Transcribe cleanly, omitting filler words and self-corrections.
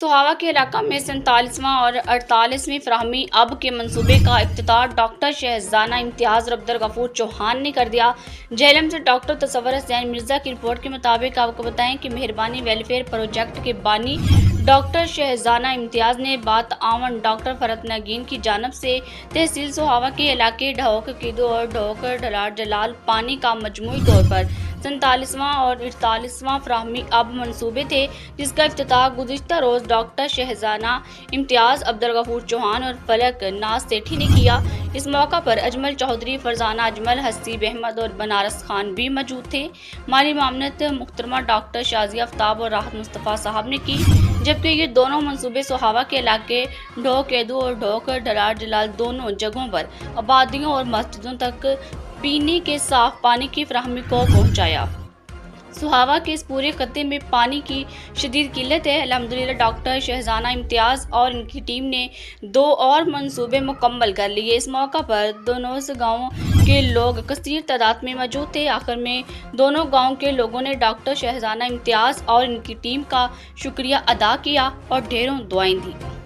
सुहावा के इलाका में 47वां और 48वीं फ्राहमी अब के मंसूबे का इफ्तिताह डॉक्टर शहजाना इम्तियाज़ और अब्दुल गफूर चौहान ने कर दिया। जेहलम से डॉक्टर तसव्वुर हुसैन मिर्जा की रिपोर्ट के मुताबिक आपको बताएं कि मेहरबानी वेलफेयर प्रोजेक्ट के बानी डॉक्टर शहजाना इम्तियाज़ ने बात आवन डॉक्टर फरत नगीन की जानिब से तहसील सुहावा के इलाके ढोक किदो और ढोक ढलार जलाल पानी का मजमूई तौर पर 47वां और 48वां फ्राहमी अब मंसूबे थे, जिसका इफ्तिताह गुज़िश्ता रोज़ डॉक्टर शहजाना इम्तियाज़, अब्दुल गफूर चौहान और फलक नाज सेठी ने किया। इस मौका पर अजमल चौधरी, फरजाना अजमल, हसीब अहमद और बनारस खान भी मौजूद थे। माली मामलत मुहतरमा डॉक्टर शाजिया आफ्ताब और राहत मुस्तफ़ा साहब ने की, जबकि ये दोनों मंसूबे सुहावा के इलाके ढोक एदू और ढोक ढलार जलाल दोनों जगहों पर आबादियों और मस्जिदों तक पीने के साफ पानी की फराहमी को पहुँचाया। सुहावा के इस पूरे खत्ते में पानी की शदीद किल्लत है। अल्हम्दुलिल्लाह डॉक्टर शहजाना इम्तियाज़ और इनकी टीम ने 2 और मंसूबे मुकम्मल कर लिए। इस मौका पर दोनों गाँव के लोग कसीर तादाद में मौजूद थे। आखिर में दोनों गाँव के लोगों ने डॉक्टर शहजाना इम्तियाज़ और इनकी टीम का शुक्रिया अदा किया और ढेरों दुआएं दी।